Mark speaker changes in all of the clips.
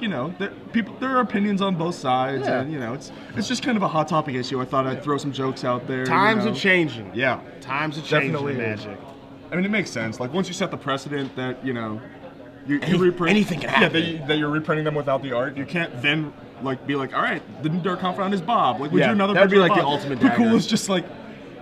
Speaker 1: you know, there are opinions on both sides, and you know, it's just kind of a hot topic issue. I thought I'd throw some jokes out there.
Speaker 2: Times are changing.
Speaker 1: Yeah,
Speaker 2: times are changing.
Speaker 1: Definitely
Speaker 2: Magic.
Speaker 1: I mean, it makes sense. Like once you set the precedent that you know, you reprint
Speaker 2: anything can happen.
Speaker 1: Yeah, that you're reprinting them without the art. You can't then like be like, all right, the new Dark Confidant is Bob. Like, would you another?
Speaker 2: That'd be like
Speaker 1: Bob?
Speaker 2: the ultimate.
Speaker 1: Who cool is just like.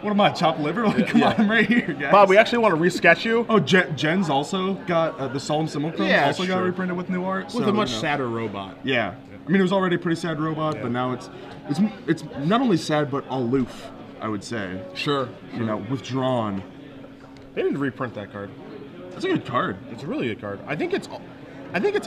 Speaker 1: What am I, chopped liver? Like, come on, I'm right here, guys.
Speaker 2: Bob, we actually want to resketch you.
Speaker 1: Oh, Jen's also got the Solemn Simulacrum also got reprinted with new art.
Speaker 2: With a much sadder robot.
Speaker 1: Yeah. I mean, it was already a pretty sad robot, but now it's not only sad, but aloof, I would say.
Speaker 2: Sure.
Speaker 1: You know, withdrawn.
Speaker 2: They didn't reprint that card.
Speaker 1: That's a good card.
Speaker 2: It's a really good card. I think it's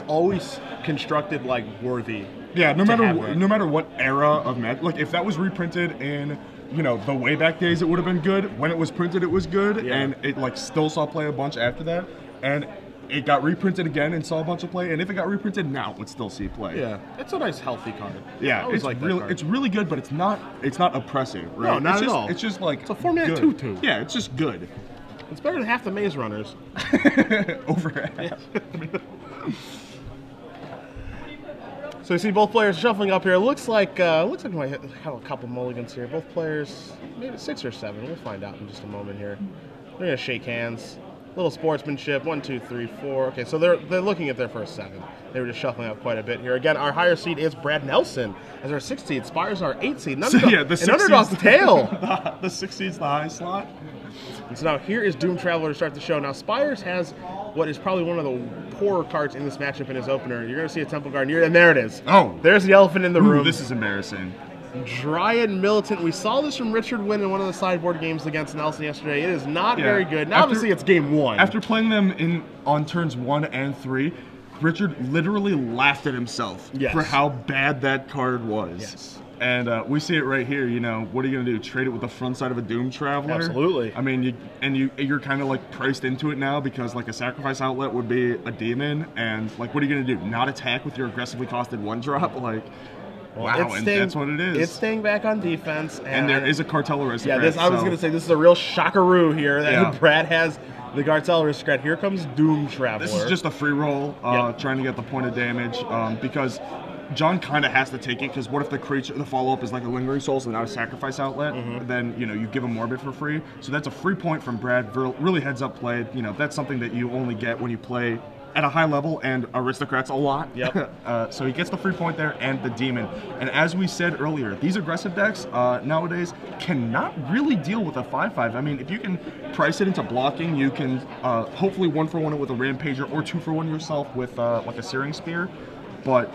Speaker 2: always constructed like worthy.
Speaker 1: Yeah, no matter what era of Magic, like if that was reprinted in, you know, the way back days, it would have been good. When it was printed, it was good, and it like still saw play a bunch after that, and it got reprinted again and saw a bunch of play. And if it got reprinted now, it would still see play.
Speaker 2: Yeah, it's a nice healthy card.
Speaker 1: Yeah, it's like it's really good, but it's not oppressive. Right?
Speaker 2: No, not at all.
Speaker 1: It's just like
Speaker 2: it's a 4-mana 2/2.
Speaker 1: Yeah, it's just good.
Speaker 2: It's better than half the Maze Runners.
Speaker 1: Over half.
Speaker 2: So you see both players shuffling up here. Looks like we might have a couple mulligans here. Both players, maybe 6 or 7. We'll find out in just a moment here. They're gonna shake hands. Little sportsmanship. 1, 2, 3, 4. Okay, so they're looking at their first 7. They were just shuffling up quite a bit here. Again, our higher seed is Brad Nelson as our 6th seed. Spires our 8th seed.
Speaker 1: The
Speaker 2: Underdog's tail.
Speaker 1: The 6th seed's the high slot.
Speaker 2: And so now here is Doom Traveler to start the show. Now Spires has what is probably one of the poorer cards in this matchup in his opener. You're going to see a Temple Guard near, and there it is.
Speaker 1: Oh.
Speaker 2: There's the elephant in the room.
Speaker 1: This is embarrassing.
Speaker 2: Dryad Militant. We saw this from Richard Wynn in one of the sideboard games against Nelson yesterday. It is not very good. Now obviously it's game 1.
Speaker 1: After playing them on turns 1 and 3, Richard literally laughed at himself for how bad that card was.
Speaker 2: Yes.
Speaker 1: And we see it right here. You know, what are you gonna do? Trade it with the front side of a Doom Traveler?
Speaker 2: Absolutely.
Speaker 1: I mean, you're kind of like priced into it now because like a sacrifice outlet would be a demon, and like what are you gonna do? Not attack with your aggressively costed 1-drop? Like, wow, and that's what it is.
Speaker 2: It's staying back on defense, and
Speaker 1: there is a Cartel Aristocrat.
Speaker 2: Yeah, I was gonna say this is a real shockaroo here that Brad has. The Cartel Aristocrat. Here comes Doom Traveler.
Speaker 1: This is just a free roll, trying to get the point of damage because John kind of has to take it because what if the follow-up is like a Lingering Souls and not a sacrifice outlet? Then, you know, you give him Morbid for free. So that's a free point from Brad. Really heads up played. You know, that's something that you only get when you play at a high level and Aristocrats a lot.
Speaker 2: Yep.
Speaker 1: So he gets the free point there and the Demon. And as we said earlier, these aggressive decks nowadays cannot really deal with a 5/5. I mean, if you can price it into blocking, you can hopefully 1-for-1 it with a Rampager or 2-for-1 yourself with like a Searing Spear. But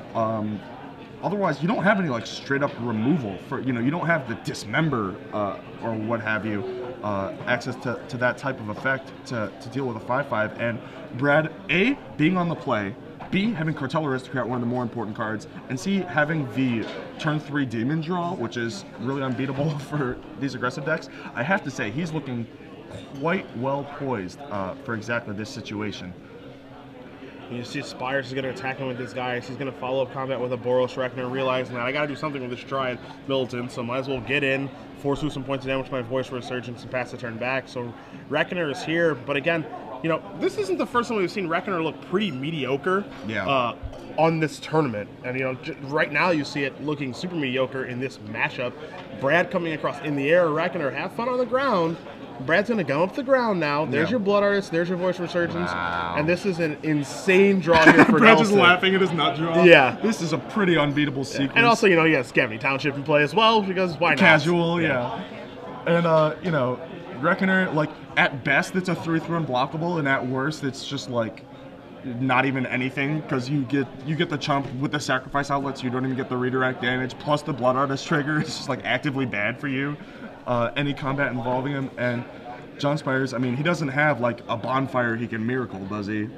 Speaker 1: otherwise, you don't have any like straight up removal for, you know, you don't have the Dismember or what have you access to that type of effect to deal with a 5/5. And Brad, A, being on the play, B, having Cartel Aristocrat, one of the more important cards, and C, having the turn 3 Demon draw, which is really unbeatable for these aggressive decks. I have to say, he's looking quite well poised for exactly this situation.
Speaker 2: You see Spires is going to attack him with his guys. He's going to follow up combat with a Boros Reckoner, realizing that I got to do something with this Dryad Militant, so might as well get in, force through some points of damage with my Voice Resurgence and pass the turn back. So Reckoner is here, but again, you know, this isn't the first time we've seen Reckoner look pretty mediocre on this tournament. And, you know, right now you see it looking super mediocre in this matchup. Brad coming across in the air, Reckoner, have fun on the ground. Brad's going to go up the ground now. There's your Blood Artist. There's your Voice Resurgence.
Speaker 1: Wow.
Speaker 2: And this is an insane draw here for
Speaker 1: Brad's
Speaker 2: Nelson.
Speaker 1: just laughing at his nut draw.
Speaker 2: Yeah.
Speaker 1: This is a pretty unbeatable sequence.
Speaker 2: And also, you know, he has Scavenging Township in play as well, because why not?
Speaker 1: Casual, yeah. And, you know, Reckoner, like, at best, it's a 3/3 unblockable, and at worst, it's just, like, not even anything, because you get the chump with the sacrifice outlet, so you don't even get the redirect damage, plus the Blood Artist trigger is just, like, actively bad for you. Any combat involving him. And John Spires, I mean, he doesn't have like a bonfire he can miracle, does he?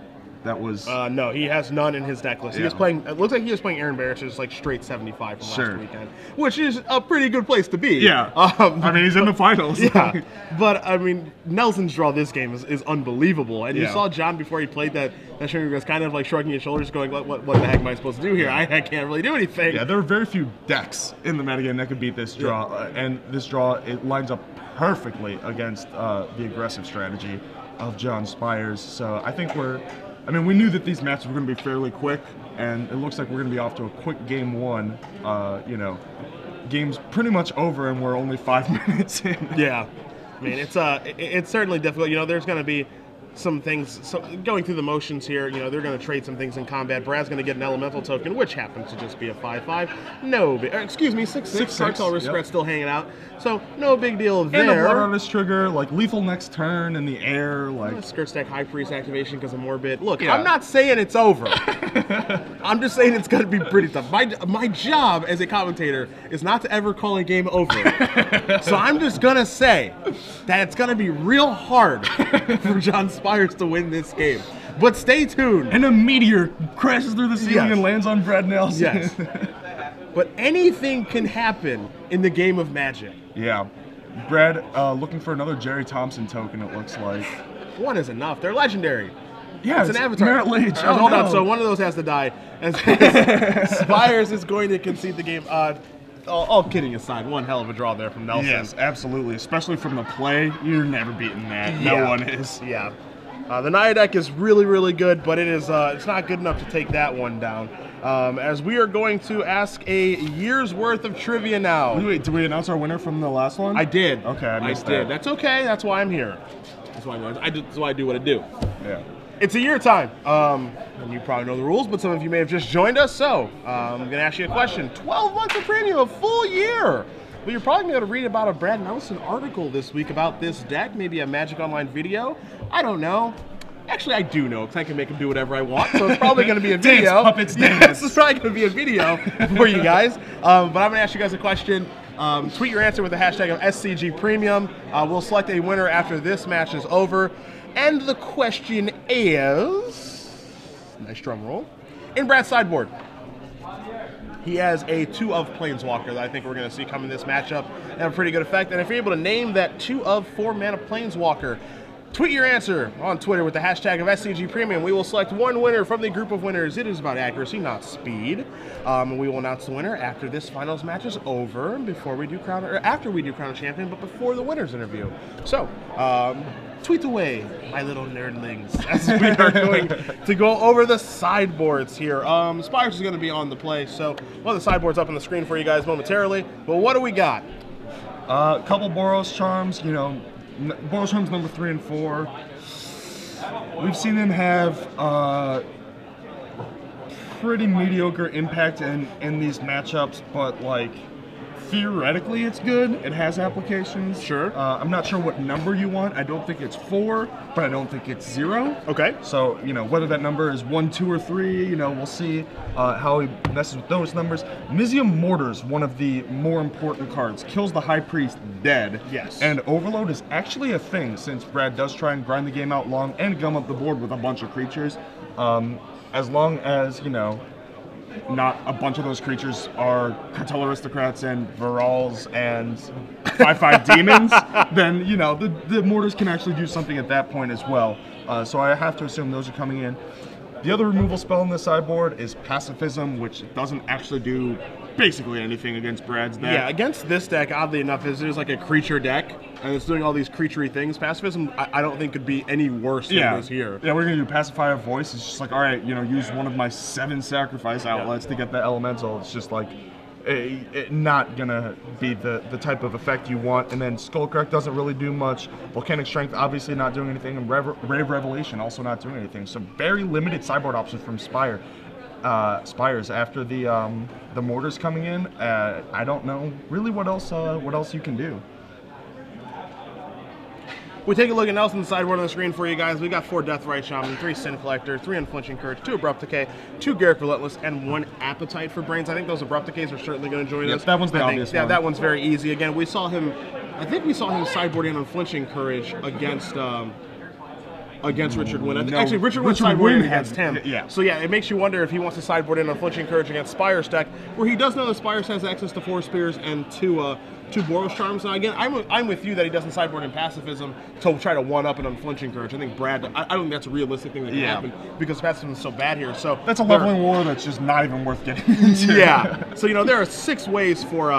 Speaker 1: That was
Speaker 2: no, he has none in his deck list. He was playing. It looks like he was playing Aaron Barrett, just like straight 75 from last weekend, which is a pretty good place to be.
Speaker 1: Yeah, I mean, he's in the finals.
Speaker 2: Yeah, but I mean, Nelson's draw this game is unbelievable, and you saw John before he played that show, he was kind of like shrugging his shoulders, going, "What the heck am I supposed to do here? I can't really do anything."
Speaker 1: Yeah, there are very few decks in the metagame that could beat this draw, and this draw it lines up perfectly against the aggressive strategy of John Spires. So I think we're I mean, we knew that these matches were going to be fairly quick, and it looks like we're going to be off to a quick game one. You know, game's pretty much over, and we're only 5 minutes in.
Speaker 2: Yeah, I mean, it's certainly difficult. You know, there's going to be some things going through the motions here. You know, they're going to trade some things in combat. Brad's going to get an elemental token, which happens to just be a 5/5. No, excuse me, 6/6. Cartel Aristocrat's still hanging out, so no big deal there.
Speaker 1: And a Blood Harvest trigger, like lethal next turn in the air, like
Speaker 2: Skirt Stack High Priest activation because of Morbid. Look, I'm not saying it's over. I'm just saying it's going to be pretty tough. My job as a commentator is not to ever call a game over. So I'm just going to say that it's going to be real hard for John Spires to win this game. But stay tuned.
Speaker 1: And a meteor crashes through the ceiling and lands on Brad Nelson.
Speaker 2: Yes. But anything can happen in the game of Magic.
Speaker 1: Yeah. Brad looking for another Jerry Thompson token, it looks like.
Speaker 2: One is enough. They're legendary.
Speaker 1: Yeah,
Speaker 2: it's an avatar.
Speaker 1: Merit Lage.
Speaker 2: Hold on. So one of those has to die. And Spires is going to concede the game. All kidding aside, one hell of a draw there from Nelson.
Speaker 1: Yes, absolutely. Especially from the play, you're never beating that. No one is.
Speaker 2: Yeah. The Naya deck is really, really good, but it's not good enough to take that one down. As we are going to ask a year's worth of trivia now.
Speaker 1: Wait, did we announce our winner from the last one?
Speaker 2: I did.
Speaker 1: Okay, I missed that.
Speaker 2: That's okay. That's why I'm here. That's why I do what I do.
Speaker 1: Yeah.
Speaker 2: It's a year time. And you probably know the rules, but some of you may have just joined us. So I'm going to ask you a question. 12 months of premium, a full year. Well, you're probably going to read about a Brad Nelson article this week about this deck, maybe a Magic Online video. I don't know. Actually, I do know, because I can make him do whatever I want, so it's probably going to be a video.
Speaker 1: Puppets dance.
Speaker 2: It's probably going to be a video for you guys. But I'm going to ask you guys a question. Tweet your answer with the hashtag of SCG Premium. We'll select a winner after this match is over. And the question is, nice drum roll, in Brad's sideboard. He has a 2 of Planeswalker that I think we're going to see come in this matchup and have a pretty good effect. And if you're able to name that 2 of 4 mana Planeswalker, tweet your answer on Twitter with the hashtag of SCG Premium. We will select one winner from the group of winners. It is about accuracy, not speed. And we will announce the winner after this finals match is over, before we do after we do Crown a Champion, but before the winners interview. So, tweet away, my little nerdlings, as we are going to go over the sideboards here. Spires is going to be on the play, so we'll have the sideboards up on the screen for you guys momentarily. But what do we got?
Speaker 1: A couple Boros Charms, you know, Boros Charms number 3 and 4. We've seen them have pretty mediocre impact in these matchups, but like theoretically it's good. It has applications.
Speaker 2: Sure.
Speaker 1: I'm not sure what number you want. I don't think it's 4, but I don't think it's 0.
Speaker 2: Okay.
Speaker 1: So, you know, whether that number is 1, 2, or 3, you know, we'll see how he messes with those numbers. Mizium Mortar's one of the more important cards. Kills the High Priest dead.
Speaker 2: Yes.
Speaker 1: And Overload is actually a thing, since Brad does try and grind the game out long and gum up the board with a bunch of creatures. As long as, you know, not a bunch of those creatures are Cartel Aristocrats and Virals and 5/5 Demons, then, you know, the Mortars can actually do something at that point as well. So I have to assume those are coming in. The other removal spell in the sideboard is Pacifism, which doesn't actually do basically anything against Brad's deck.
Speaker 2: Yeah, against this deck, oddly enough, is there's like a creature deck, and it's doing all these creaturey things. Pacifism, I don't think could be any worse than this here.
Speaker 1: Yeah, we're going to do Pacify a Voice. It's just like, all right, you know, use one of my 7 sacrifice outlets to get the elemental. It's just like, not going to be the type of effect you want. And then Skullcrack doesn't really do much. Volcanic Strength obviously not doing anything. And Rave Revelation also not doing anything. So very limited sideboard options from Spires. After the Mortars coming in, I don't know really what else you can do.
Speaker 2: We take a look at Nelson's sideboard on the screen for you guys. We got 4 Deathrite Shaman, 3 Sin Collector, 3 Unflinching Courage, 2 Abrupt Decay, 2 Garruk Relentless, and 1 Appetite for Brains. I think those Abrupt Decays are certainly going to join us.
Speaker 1: That one's the obvious one.
Speaker 2: Yeah, that one's very easy. Again, we saw him. I think we saw him sideboarding Unflinching Courage against Richard Wynn. Actually, Richard Wynn sideboarded against him.
Speaker 1: Yeah.
Speaker 2: So yeah, it makes you wonder if he wants to sideboard in Unflinching Courage against Spires deck, where he does know that Spires has access to 4 Spears and 2 Boros Charms. Now again, I'm with you that he doesn't sideboard in Pacifism to try to one up an Unflinching Courage. I think Brad, I don't think that's a realistic thing that can happen because Pacifism is so bad here. So
Speaker 1: that's a leveling war that's just not even worth getting into.
Speaker 2: Yeah. So you know there are 6 ways for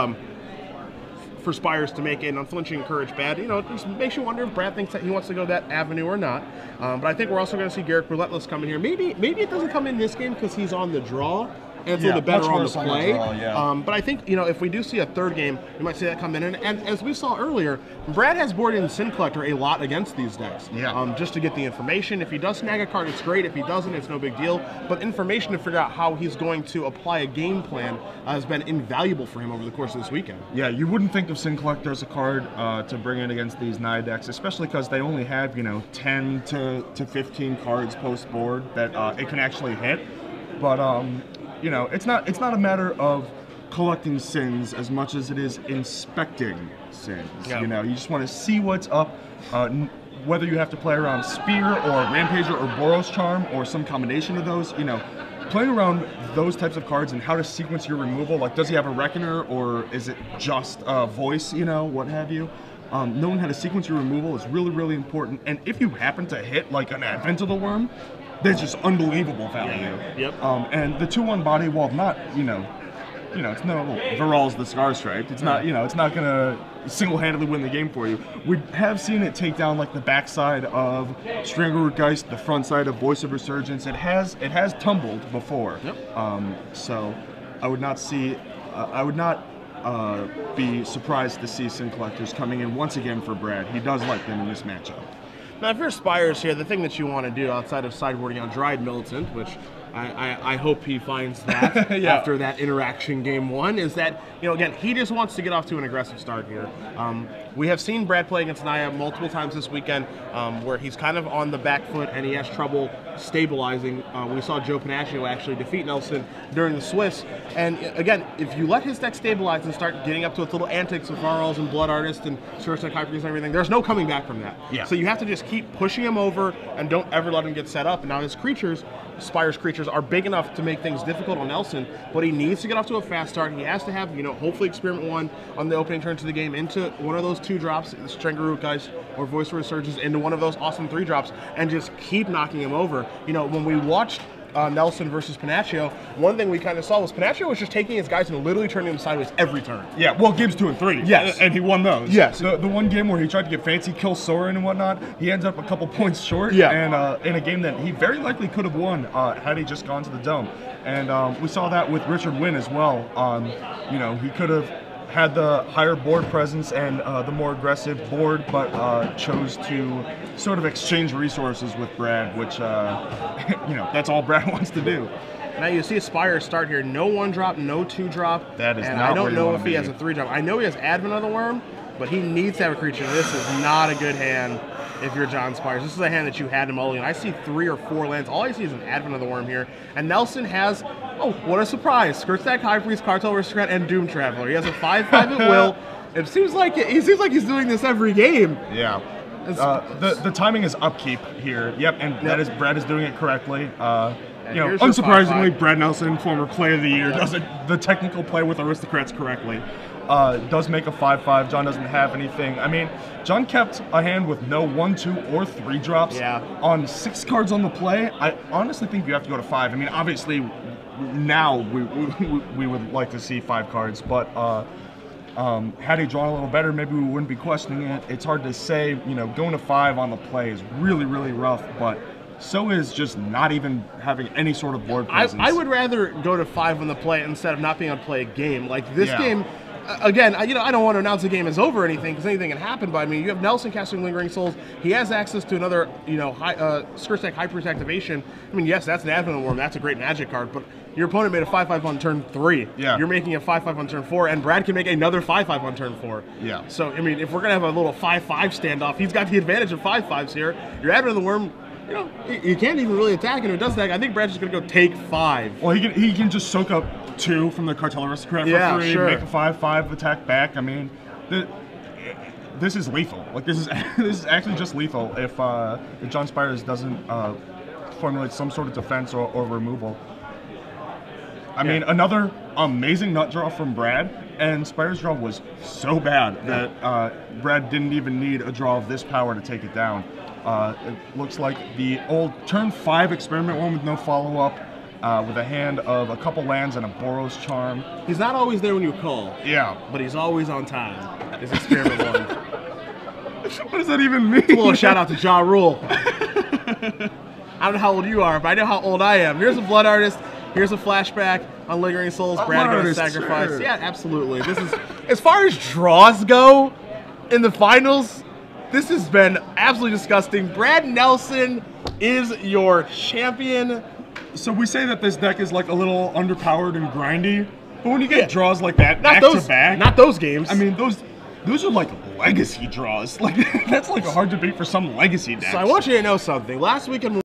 Speaker 2: for Spires to make an unflinching encourage bad. You know, it just makes you wonder if Brad thinks that he wants to go that avenue or not. But I think we're also going to see Garrick Relentless come in here. Maybe it doesn't come in this game because he's on the draw. And it's a little bit better on the play. But I think, you know, if we do see a third game, we might see that come in. And as we saw earlier, Brad has boarded in Sin Collector a lot against these decks. Just to get the information. If he does snag a card, it's great. If he doesn't, it's no big deal. But information to figure out how he's going to apply a game plan has been invaluable for him over the course of this weekend.
Speaker 1: Yeah, you wouldn't think of Sin Collector as a card to bring in against these Naya decks, especially because they only have, you know, 10 to 15 cards post-board that it can actually hit. But, you know, it's not a matter of collecting sins as much as it is inspecting sins. You know, you just want to see what's up, whether you have to play around Spear or Rampager or Boros Charm or some combination of those. You know, playing around those types of cards and how to sequence your removal. Like, does he have a Reckoner or is it just a Voice? You know, what have you. Knowing how to sequence your removal is really, really important. And if you happen to hit like an Advent of the Worm, there's just unbelievable value. And the 2/1 body, while not, you know, it's no Viral's the Scar Striped. It's not, you know, it's not gonna single-handedly win the game for you. We have seen it take down like the backside of Strangleroot Geist, the front side of Voice of Resurgence. It has tumbled before. So I would not be surprised to see Sin Collectors coming in once again for Brad. He does like them in this matchup.
Speaker 2: Now, if you're Spires here, the thing that you want to do outside of sideboarding on Dried Militant, which I hope he finds that after that interaction game one, is that, you know, again, he just wants to get off to an aggressive start here. We have seen Brad play against Naya multiple times this weekend where he's kind of on the back foot and he has trouble stabilizing. We saw Joe Panaccio actually defeat Nelson during the Swiss. And again, if you let his deck stabilize and start getting up to its little antics with Varls and Blood Artist and Surstech Hyperbeast and everything, there's no coming back from that. So you have to just keep pushing him over and don't ever let him get set up. And now his creatures, Spires creatures, are big enough to make things difficult on Nelson, but he needs to get off to a fast start. He has to have, you know, hopefully experiment one on the opening turn to the game into one of those 2 drops, Strangleroot Geist or Voice of Resurgence, into one of those awesome 3 drops, and just keep knocking him over. You know, when we watched Nelson versus Panaccio, one thing we kind of saw was Panaccio was just taking his guys and literally turning them sideways every turn.
Speaker 1: Well, games 2 and 3. And he won those. The one game where he tried to get fancy, kill Sorin and whatnot, he ends up a couple points short. And in a game that he very likely could have won had he just gone to the Dome. And we saw that with Richard Wynn as well. You know, he could have had the higher board presence and the more aggressive board, but chose to sort of exchange resources with Brad, which, you know, that's all Brad wants to do.
Speaker 2: Now you see Spires start here, no 1-drop, no 2-drop.
Speaker 1: That is
Speaker 2: and
Speaker 1: not
Speaker 2: I don't
Speaker 1: where you
Speaker 2: know
Speaker 1: wanna
Speaker 2: if he
Speaker 1: be.
Speaker 2: has a 3-drop. I know he has Advent of the Worm, but he needs to have a creature. This is not a good hand if you're John Spires. This is a hand that you had to mulligan. I see 3 or 4 lands. All I see is an Advent of the Worm here. And Nelson has, oh, what a surprise, Skirtstack High Priest, Cartel Aristocrat, and Doom Traveler. He has a 5/5 at will. It seems like he's doing this every game.
Speaker 1: The timing is upkeep here. And that is Brad is doing it correctly. You know,
Speaker 2: here's your
Speaker 1: unsurprisingly,
Speaker 2: 5/5.
Speaker 1: Brad Nelson, former Play of the Year, does the technical play with Aristocrats correctly. Does make a 5/5. John doesn't have anything. I mean, John kept a hand with no 1, 2, or 3 drops on 6 cards on the play. I honestly think you have to go to 5. I mean, obviously, now we would like to see 5 cards, but had he drawn a little better, maybe we wouldn't be questioning it. It's hard to say. You know, going to 5 on the play is really, really rough, but so is just not even having any sort of board presence.
Speaker 2: I would rather go to 5 on the play instead of not being able to play a game. Like this game, again, you know, I don't want to announce the game is over or anything because anything can happen. But I mean, you have Nelson casting Lingering Souls. He has access to another, you know, Skirtstack High Priest activation. I mean, yes, that's an Advent of the Worm. That's a great Magic card, but your opponent made a 5/5 on turn 3. You're making a 5/5 on turn 4, and Brad can make another 5/5 on turn 4. So, I mean, if we're going to have a little 5/5 standoff, he's got the advantage of 5/5s here. Your Advent of the Worm, you know, you can't even really attack, and if it does attack, I think Brad's just going to go take 5.
Speaker 1: Well, he can just soak up 2 from the Cartel Aristocrat for 3, make a 5/5 attack back. I mean, this is lethal. Like, this is actually just lethal if John Spires doesn't formulate some sort of defense or removal. I mean, another amazing nut draw from Brad, and Spires' draw was so bad that Brad didn't even need a draw of this power to take it down. It looks like the old turn 5 experiment one with no follow-up with a hand of a couple lands and a Boros Charm.
Speaker 2: He's not always there when you call.
Speaker 1: Yeah.
Speaker 2: But he's always on time. Is Experiment 1.
Speaker 1: What does that even mean?
Speaker 2: A little shout out to Ja Rule. I don't know how old you are, but I know how old I am. Here's a Blood Artist. Here's a flashback on Lingering Souls. Brad gonna sacrifice.
Speaker 1: Sure.
Speaker 2: Yeah, absolutely. This is, as far as draws go in the finals, this has been absolutely disgusting. Brad Nelson is your champion.
Speaker 1: So we say that this deck is like a little underpowered and grindy, but when you get draws like that,
Speaker 2: Not
Speaker 1: back
Speaker 2: those,
Speaker 1: to back,
Speaker 2: not those games.
Speaker 1: I mean, those are like legacy draws. Like that's like a hard debate for some legacy decks.
Speaker 2: So I want you to know something. Last weekend